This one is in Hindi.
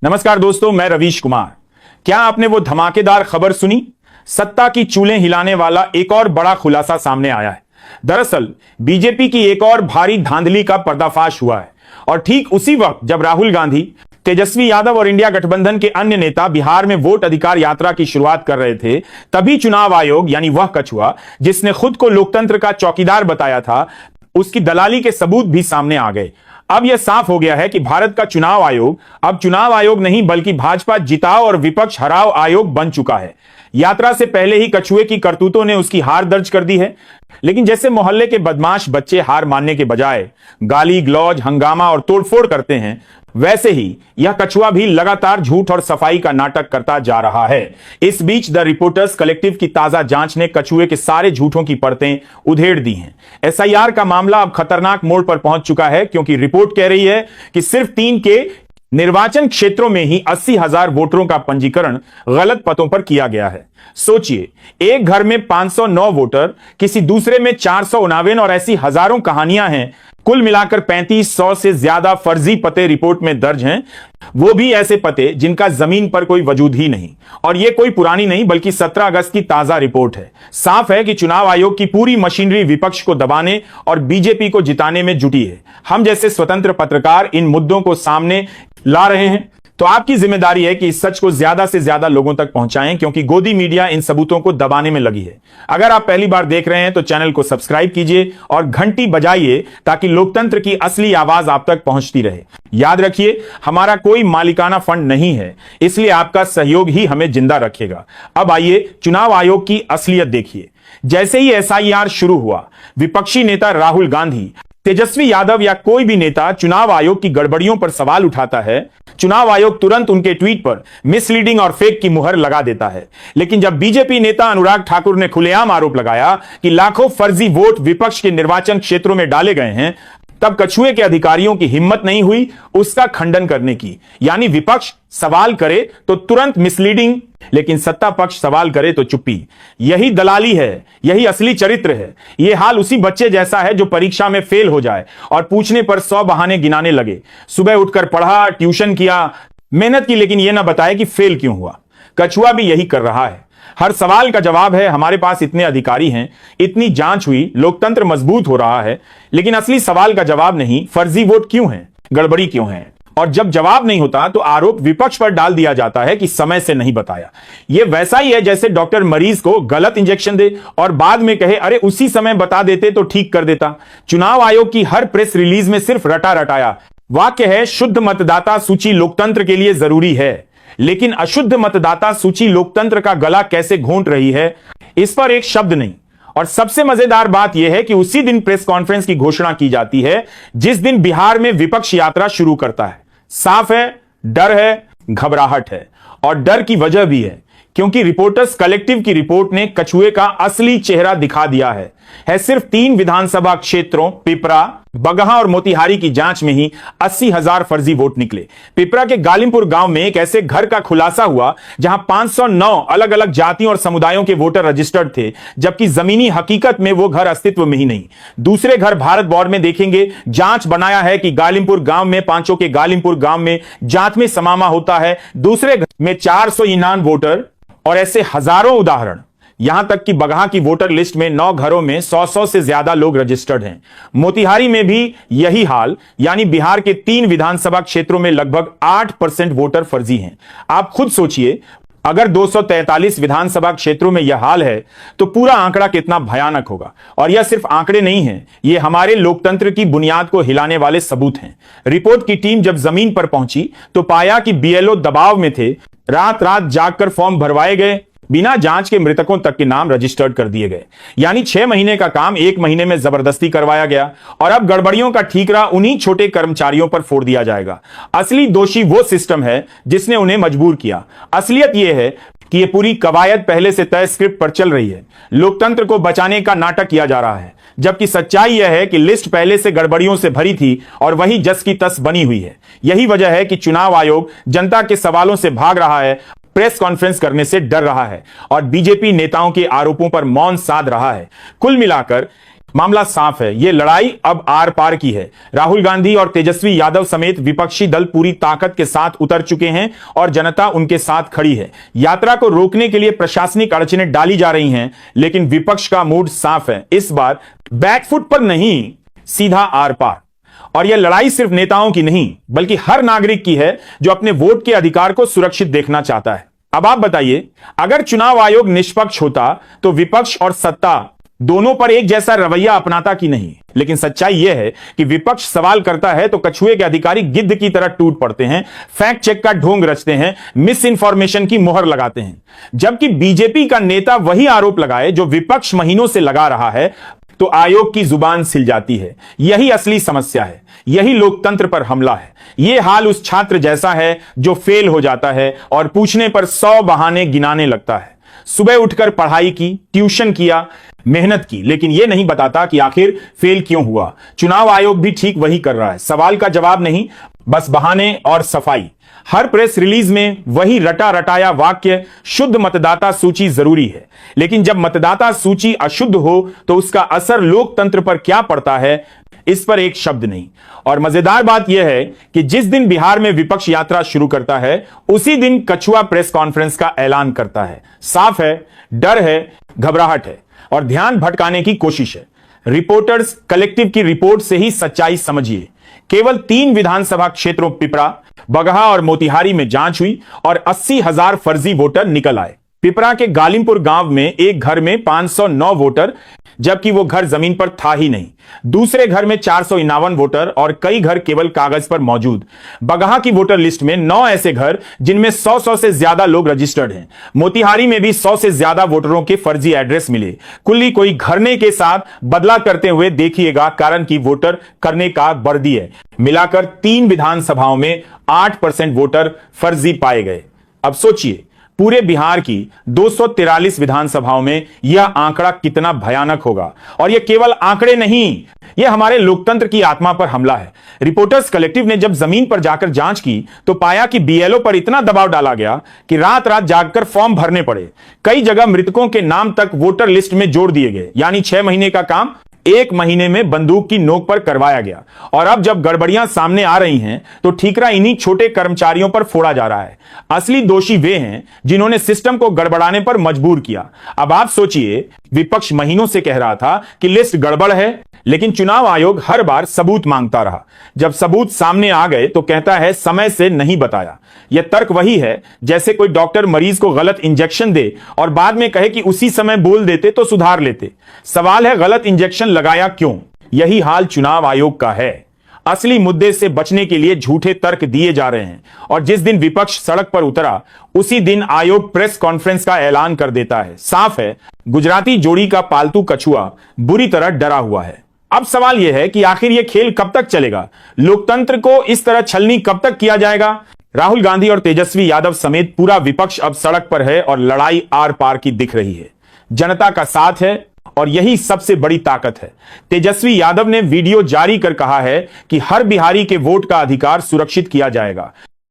नमस्कार दोस्तों, मैं रवीश कुमार। क्या आपने वो धमाकेदार खबर सुनी? सत्ता की चूलें हिलाने वाला एक और बड़ा खुलासा सामने आया है। दरअसल बीजेपी की एक और भारी धांधली का पर्दाफाश हुआ है और ठीक उसी वक्त जब राहुल गांधी, तेजस्वी यादव और इंडिया गठबंधन के अन्य नेता बिहार में वोट अधिकार यात्रा की शुरुआत कर रहे थे, तभी चुनाव आयोग यानी वह कछुआ जिसने खुद को लोकतंत्र का चौकीदार बताया था, उसकी दलाली के सबूत भी सामने आ गए। अब यह साफ हो गया है कि भारत का चुनाव आयोग अब चुनाव आयोग नहीं बल्कि भाजपा जिताओ और विपक्ष हराओ आयोग बन चुका है। यात्रा से पहले ही कछुए की करतूतों ने उसकी हार दर्ज कर दी है। लेकिन जैसे मोहल्ले के बदमाश बच्चे हार मानने के बजाय गाली गलौज, हंगामा और तोड़फोड़ करते हैं, वैसे ही यह कछुआ भी लगातार झूठ और सफाई का नाटक करता जा रहा है। इस बीच द रिपोर्टर्स कलेक्टिव की ताजा जांच ने कछुए के सारे झूठों की परतें उधेड़ दी हैं। एसआईआर का मामला अब खतरनाक मोड़ पर पहुंच चुका है, क्योंकि रिपोर्ट कह रही है कि सिर्फ 3 के निर्वाचन क्षेत्रों में ही 80,000 वोटरों का पंजीकरण गलत पतों पर किया गया है। सोचिए, एक घर में 509 वोटर, किसी दूसरे में 459 और ऐसी हजारों कहानियां हैं। कुल मिलाकर 3500 से ज्यादा फर्जी पते रिपोर्ट में दर्ज हैं, वो भी ऐसे पते जिनका जमीन पर कोई वजूद ही नहीं। और ये कोई पुरानी नहीं बल्कि 17 अगस्त की ताजा रिपोर्ट है। साफ है कि चुनाव आयोग की पूरी मशीनरी विपक्ष को दबाने और बीजेपी को जिताने में जुटी है। हम जैसे स्वतंत्र पत्रकार इन मुद्दों को सामने ला रहे हैं, तो आपकी जिम्मेदारी है कि इस सच को ज्यादा से ज्यादा लोगों तक पहुंचाएं, क्योंकि गोदी मीडिया इन सबूतों को दबाने में लगी है। अगर आप पहली बार देख रहे हैं तो चैनल को सब्सक्राइब कीजिए और घंटी बजाइए ताकि लोकतंत्र की असली आवाज आप तक पहुंचती रहे। याद रखिए, हमारा कोई मालिकाना फंड नहीं है, इसलिए आपका सहयोग ही हमें जिंदा रखेगा। अब आइए चुनाव आयोग की असलियत देखिए। जैसे ही एसआईआर शुरू हुआ, विपक्षी नेता राहुल गांधी, तेजस्वी यादव या कोई भी नेता चुनाव आयोग की गड़बड़ियों पर सवाल उठाता है, चुनाव आयोग तुरंत उनके ट्वीट पर मिसलीडिंग और फेक की मुहर लगा देता है। लेकिन जब बीजेपी नेता अनुराग ठाकुर ने खुलेआम आरोप लगाया कि लाखों फर्जी वोट विपक्ष के निर्वाचन क्षेत्रों में डाले गए हैं, तब कछुए के अधिकारियों की हिम्मत नहीं हुई उसका खंडन करने की। यानी विपक्ष सवाल करे तो तुरंत मिसलीडिंग, लेकिन सत्ता पक्ष सवाल करे तो चुप्पी। यही दलाली है, यही असली चरित्र है। यह हाल उसी बच्चे जैसा है जो परीक्षा में फेल हो जाए और पूछने पर 100 बहाने गिनाने लगे। सुबह उठकर पढ़ा, ट्यूशन किया, मेहनत की, लेकिन यह ना बताए कि फेल क्यों हुआ। कछुआ भी यही कर रहा है। हर सवाल का जवाब है हमारे पास इतने अधिकारी हैं, इतनी जांच हुई, लोकतंत्र मजबूत हो रहा है। लेकिन असली सवाल का जवाब नहीं, फर्जी वोट क्यों है, गड़बड़ी क्यों है। और जब जवाब नहीं होता तो आरोप विपक्ष पर डाल दिया जाता है कि समय से नहीं बताया। यह वैसा ही है जैसे डॉक्टर मरीज को गलत इंजेक्शन दे और बाद में कहे अरे उसी समय बता देते तो ठीक कर देता। चुनाव आयोग की हर प्रेस रिलीज में सिर्फ रटा रटाया वाक्य है, शुद्ध मतदाता सूची लोकतंत्र के लिए जरूरी है। लेकिन अशुद्ध मतदाता सूची लोकतंत्र का गला कैसे घोंट रही है, इस पर एक शब्द नहीं। और सबसे मजेदार बात यह है कि उसी दिन प्रेस कॉन्फ्रेंस की घोषणा की जाती है जिस दिन बिहार में विपक्ष यात्रा शुरू करता है। साफ है, डर है, घबराहट है। और डर की वजह भी है, क्योंकि रिपोर्टर्स कलेक्टिव की रिपोर्ट ने कछुए का असली चेहरा दिखा दिया है सिर्फ 3 विधानसभा क्षेत्रों पिपरा, बगहा और मोतिहारी की जांच में ही 80,000 फर्जी वोट निकले। पिपरा के गालिमपुर गांव में एक ऐसे घर का खुलासा हुआ जहां 509 अलग अलग जातियों और समुदायों के वोटर रजिस्टर्ड थे, जबकि जमीनी हकीकत में वो घर अस्तित्व में ही नहीं। दूसरे घर भारत बोर्ड में देखेंगे, जांच बनाया है कि गालिमपुर गांव में पांचों के गालिमपुर गांव में जात में समामा होता है, दूसरे घर में 499 वोटर, और ऐसे हजारों उदाहरण। यहां तक कि बगहा की वोटर लिस्ट में 9 घरों में 100 से ज्यादा लोग रजिस्टर्ड हैं। मोतिहारी में भी यही हाल, यानी बिहार के 3 विधानसभा क्षेत्रों में लगभग 8% वोटर फर्जी हैं। आप खुद सोचिए, अगर 243 विधानसभा क्षेत्रों में यह हाल है तो पूरा आंकड़ा कितना भयानक होगा। और यह सिर्फ आंकड़े नहीं हैं, ये हमारे लोकतंत्र की बुनियाद को हिलाने वाले सबूत हैं। रिपोर्ट की टीम जब जमीन पर पहुंची तो पाया कि बीएलओ दबाव में थे। रात रात जागकर फॉर्म भरवाए गए, बिना जांच के मृतकों तक के नाम रजिस्टर्ड कर दिए गए। यानी 6 महीने का काम 1 महीने में जबरदस्ती करवाया गया। और अब गड़बड़ियों का ठीकरा उन्हीं छोटे कर्मचारियों पर फोड़ दिया जाएगा। असली दोषी वो सिस्टम है जिसने उन्हें मजबूर किया। असलियत यह है कि यह पूरी कवायद पहले से तय स्क्रिप्ट पर चल रही है। लोकतंत्र को बचाने का नाटक किया जा रहा है, जबकि सच्चाई यह है कि लिस्ट पहले से गड़बड़ियों से भरी थी और वही जस की तस बनी हुई है। यही वजह है कि चुनाव आयोग जनता के सवालों से भाग रहा है, प्रेस कॉन्फ्रेंस करने से डर रहा है और बीजेपी नेताओं के आरोपों पर मौन साध रहा है। कुल मिलाकर मामला साफ है, यह लड़ाई अब आर पार की है। राहुल गांधी और तेजस्वी यादव समेत विपक्षी दल पूरी ताकत के साथ उतर चुके हैं और जनता उनके साथ खड़ी है। यात्रा को रोकने के लिए प्रशासनिक अड़चनें डाली जा रही हैं, लेकिन विपक्ष का मूड साफ है। इस बार बैकफुट पर नहीं, सीधा आर पार। और यह लड़ाई सिर्फ नेताओं की नहीं, बल्कि हर नागरिक की है जो अपने वोट के अधिकार को सुरक्षित देखना चाहता है। अब आप बताइए, अगर चुनाव आयोग निष्पक्ष होता तो विपक्ष और सत्ता दोनों पर एक जैसा रवैया अपनाता कि नहीं। लेकिन सच्चाई यह है कि विपक्ष सवाल करता है तो कछुए के अधिकारी गिद्ध की तरह टूट पड़ते हैं, फैक्ट चेक का ढोंग रचते हैं, मिस इंफॉर्मेशन की मोहर लगाते हैं। जबकि बीजेपी का नेता वही आरोप लगाए जो विपक्ष महीनों से लगा रहा है, तो आयोग की जुबान सिल जाती है। यही असली समस्या है, यही लोकतंत्र पर हमला है। यह हाल उस छात्र जैसा है जो फेल हो जाता है और पूछने पर 100 बहाने गिनाने लगता है। सुबह उठकर पढ़ाई की, ट्यूशन किया, मेहनत की, लेकिन यह नहीं बताता कि आखिर फेल क्यों हुआ। चुनाव आयोग भी ठीक वही कर रहा है। सवाल का जवाब नहीं, बस बहाने और सफाई। हर प्रेस रिलीज में वही रटा रटाया वाक्य, शुद्ध मतदाता सूची जरूरी है। लेकिन जब मतदाता सूची अशुद्ध हो तो उसका असर लोकतंत्र पर क्या पड़ता है, इस पर एक शब्द नहीं। और मजेदार बात यह है कि जिस दिन बिहार में विपक्ष यात्रा शुरू करता है, उसी दिन कछुआ प्रेस कॉन्फ्रेंस का ऐलान करता है। साफ है, डर है, घबराहट है और ध्यान भटकाने की कोशिश है। रिपोर्टर्स कलेक्टिव की रिपोर्ट से ही सच्चाई समझिए। केवल 3 विधानसभा क्षेत्रों पिपरा, बगहा और मोतिहारी में जांच हुई और 80,000 फर्जी वोटर निकल आए। पिपरा के गालिमपुर गांव में एक घर में 509 वोटर, जबकि वो घर जमीन पर था ही नहीं। दूसरे घर में 451 वोटर और कई घर केवल कागज पर मौजूद। बगहा की वोटर लिस्ट में 9 ऐसे घर जिनमें 100 से ज्यादा लोग रजिस्टर्ड हैं। मोतिहारी में भी 100 से ज्यादा वोटरों के फर्जी एड्रेस मिले। कुल्ली कोई घरने के साथ बदला करते हुए देखिएगा, कारण कि वोटर करने का वर्दी है। मिलाकर 3 विधानसभाओं में 8% वोटर फर्जी पाए गए। अब सोचिए, पूरे बिहार की 243 विधानसभाओं में यह आंकड़ा कितना भयानक होगा। और यह केवल आंकड़े नहीं, यह हमारे लोकतंत्र की आत्मा पर हमला है। रिपोर्टर्स कलेक्टिव ने जब जमीन पर जाकर जांच की तो पाया कि बीएलओ पर इतना दबाव डाला गया कि रात रात जागकर फॉर्म भरने पड़े। कई जगह मृतकों के नाम तक वोटर लिस्ट में जोड़ दिए गए, यानी 6 महीने का काम 1 महीने में बंदूक की नोक पर करवाया गया। और अब जब गड़बड़ियां सामने आ रही हैं तो ठीकरा इन्हीं छोटे कर्मचारियों पर फोड़ा जा रहा है। असली दोषी वे हैं जिन्होंने सिस्टम को गड़बड़ाने पर मजबूर किया। अब आप सोचिए, विपक्ष महीनों से कह रहा था कि लिस्ट गड़बड़ है, लेकिन चुनाव आयोग हर बार सबूत मांगता रहा। जब सबूत सामने आ गए तो कहता है समय से नहीं बताया। यह तर्क वही है जैसे कोई डॉक्टर मरीज को गलत इंजेक्शन दे और बाद में कहे कि उसी समय बोल देते तो सुधार लेते। सवाल है, गलत इंजेक्शन लगाया क्यों? यही हाल चुनाव आयोग का है। असली मुद्दे से बचने के लिए झूठे तर्क दिए जा रहे हैं और जिस दिन विपक्ष सड़क पर उतरा उसी दिन आयोग प्रेस कॉन्फ्रेंस का ऐलान कर देता है। साफ है, गुजराती जोड़ी का पालतू कछुआ बुरी तरह डरा हुआ है। अब सवाल यह है कि आखिर यह खेल कब तक चलेगा? लोकतंत्र को इस तरह छलनी कब तक किया जाएगा? राहुल गांधी और तेजस्वी यादव समेत पूरा विपक्ष अब सड़क पर है और लड़ाई आर पार की दिख रही है। जनता का साथ है और यही सबसे बड़ी ताकत है। तेजस्वी यादव ने वीडियो जारी कर कहा है कि हर बिहारी के वोट का अधिकार सुरक्षित किया जाएगा।